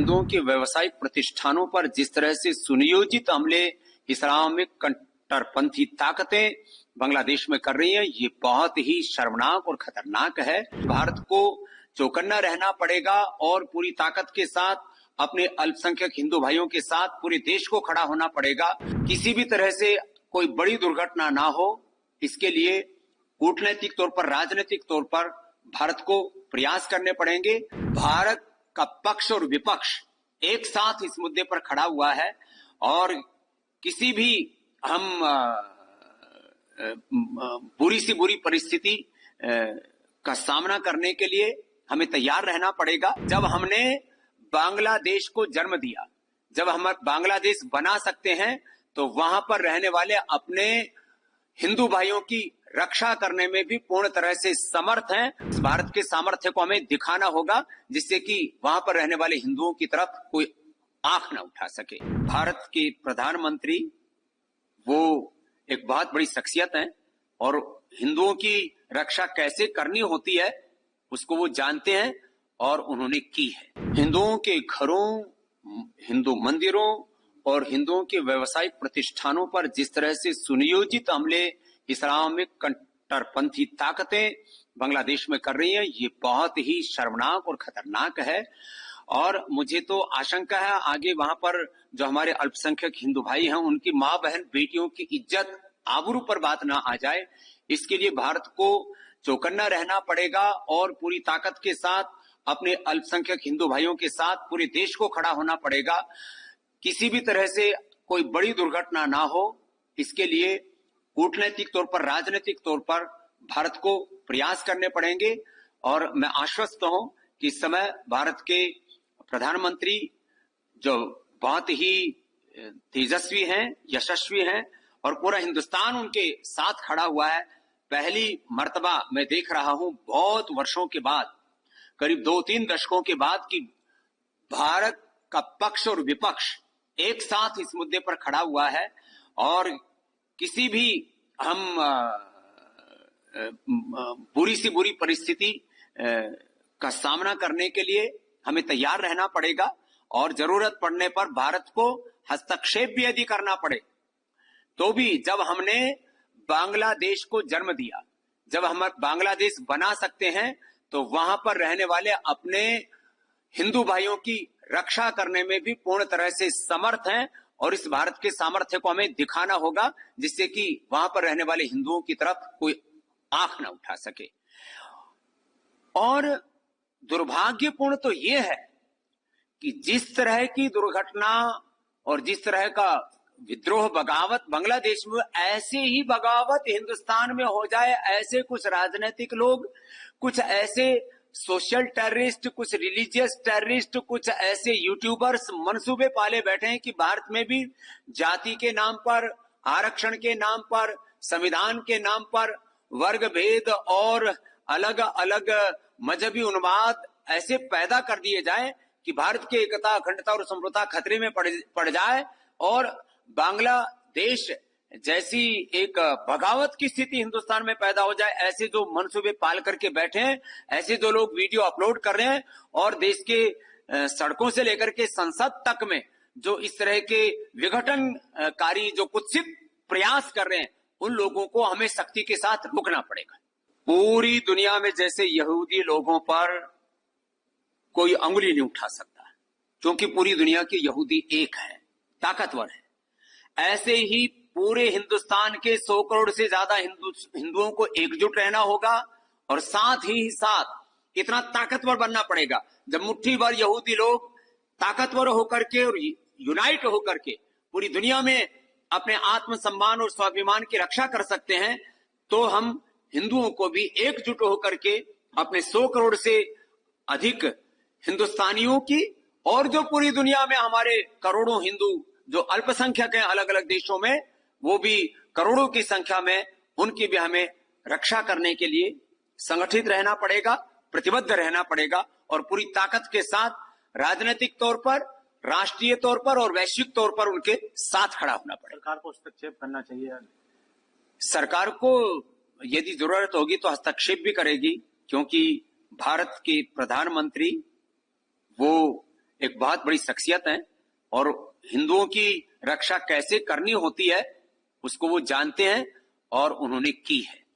हिंदुओं के व्यावसायिक प्रतिष्ठानों पर जिस तरह से सुनियोजित हमले इस्लामिक कट्टरपंथी ताकतें बांग्लादेश में कर रही हैं, ये बहुत ही शर्मनाक और खतरनाक है। भारत को चौकन्ना रहना पड़ेगा और पूरी ताकत के साथ अपने अल्पसंख्यक हिंदू भाइयों के साथ पूरे देश को खड़ा होना पड़ेगा। किसी भी तरह से कोई बड़ी दुर्घटना ना हो, इसके लिए कूटनैतिक तौर पर, राजनीतिक तौर पर भारत को प्रयास करने पड़ेंगे। भारत का पक्ष और विपक्ष एक साथ इस मुद्दे पर खड़ा हुआ है और किसी भी हम बुरी से बुरी परिस्थिति का सामना करने के लिए हमें तैयार रहना पड़ेगा। जब हमने बांग्लादेश को जन्म दिया, जब हम बांग्लादेश बना सकते हैं, तो वहां पर रहने वाले अपने हिंदू भाइयों की रक्षा करने में भी पूर्ण तरह से समर्थ हैं। भारत के सामर्थ्य को हमें दिखाना होगा, जिससे कि वहां पर रहने वाले हिंदुओं की तरफ कोई आंख न उठा सके। भारत के प्रधानमंत्री वो एक बहुत बड़ी शख्सियत हैं और हिंदुओं की रक्षा कैसे करनी होती है उसको वो जानते हैं और उन्होंने की है। हिंदुओं के घरों, हिंदू मंदिरों और हिंदुओं के व्यावसायिक प्रतिष्ठानों पर जिस तरह से सुनियोजित हमले इस्लामिक कट्टरपंथी ताकतें बांग्लादेश में कर रही हैं, ये बहुत ही शर्मनाक और खतरनाक है। और मुझे तो आशंका है आगे वहां पर जो हमारे अल्पसंख्यक हिंदू भाई हैं, उनकी माँ बहन बेटियों की इज्जत आबरू पर बात ना आ जाए। इसके लिए भारत को चौकन्ना रहना पड़ेगा और पूरी ताकत के साथ अपने अल्पसंख्यक हिंदू भाइयों के साथ पूरे देश को खड़ा होना पड़ेगा। किसी भी तरह से कोई बड़ी दुर्घटना ना हो, इसके लिए कूटनैतिक तौर पर, राजनीतिक तौर पर भारत को प्रयास करने पड़ेंगे। और मैं आश्वस्त हूं कि इस समय भारत के प्रधानमंत्री जो बहुत ही तेजस्वी हैं, यशस्वी हैं और पूरा हिंदुस्तान उनके साथ खड़ा हुआ है। पहली मर्तबा मैं देख रहा हूं बहुत वर्षों के बाद, करीब 2-3 दशकों के बाद, कि भारत का पक्ष और विपक्ष एक साथ इस मुद्दे पर खड़ा हुआ है और किसी भी हम बुरी से बुरी परिस्थिति का सामना करने के लिए हमें तैयार रहना पड़ेगा और जरूरत पड़ने पर भारत को हस्तक्षेप भी यदि करना पड़े तो भी। जब हमने बांग्लादेश को जन्म दिया, जब हम बांग्लादेश बना सकते हैं, तो वहां पर रहने वाले अपने हिंदू भाइयों की रक्षा करने में भी पूर्ण तरह से समर्थ हैं और इस भारत के सामर्थ्य को हमें दिखाना होगा, जिससे कि वहां पर रहने वाले हिंदुओं की तरफ कोई आंख न उठा सके। और दुर्भाग्यपूर्ण तो यह है कि जिस तरह की दुर्घटना और जिस तरह का विद्रोह, बगावत बांग्लादेश में, ऐसे ही बगावत हिंदुस्तान में हो जाए। ऐसे कुछ राजनीतिक लोग, कुछ ऐसे सोशल टेररिस्ट, कुछ रिलीजियस टेररिस्ट, कुछ ऐसे यूट्यूबर्स मंसूबे पाले बैठे हैं कि भारत में भी जाति के नाम पर, आरक्षण के नाम पर, संविधान के नाम पर वर्ग भेद और अलग अलग मजहबी उन्माद ऐसे पैदा कर दिए जाए कि भारत की एकता, अखंडता और समृद्धता खतरे में पड़ जाए और बांग्लादेश जैसी एक बगावत की स्थिति हिंदुस्तान में पैदा हो जाए। ऐसे जो मंसूबे पाल करके बैठे हैं, ऐसे जो लोग वीडियो अपलोड कर रहे हैं और देश के सड़कों से लेकर के संसद तक में जो इस तरह के विघटनकारी, जो कुत्सित प्रयास कर रहे हैं, उन लोगों को हमें सख्ती के साथ रोकना पड़ेगा। पूरी दुनिया में जैसे यहूदी लोगों पर कोई अंगुली नहीं उठा सकता, क्योंकि पूरी दुनिया के यहूदी एक है, ताकतवर है। ऐसे ही पूरे हिंदुस्तान के 100 करोड़ से ज्यादा हिंदुओं को एकजुट रहना होगा और साथ ही साथ इतना ताकतवर बनना पड़ेगा। जब मुट्ठी भर यहूदी लोग ताकतवर होकर के और यूनाइट होकर के पूरी दुनिया में अपने आत्मसम्मान और स्वाभिमान की रक्षा कर सकते हैं, तो हम हिंदुओं को भी एकजुट होकर के अपने 100 करोड़ से अधिक हिंदुस्तानियों की और जो पूरी दुनिया में हमारे करोड़ों हिंदू जो अल्पसंख्यक हैं अलग अलग देशों में, वो भी करोड़ों की संख्या में, उनकी भी हमें रक्षा करने के लिए संगठित रहना पड़ेगा, प्रतिबद्ध रहना पड़ेगा और पूरी ताकत के साथ राजनीतिक तौर पर, राष्ट्रीय तौर पर और वैश्विक तौर पर उनके साथ खड़ा होना पड़ेगा। सरकार को हस्तक्षेप करना चाहिए। सरकार को यदि जरूरत होगी तो हस्तक्षेप भी करेगी, क्योंकि भारत के प्रधानमंत्री वो एक बहुत बड़ी शख्सियत हैं और हिंदुओं की रक्षा कैसे करनी होती है उसको वो जानते हैं और उन्होंने की है।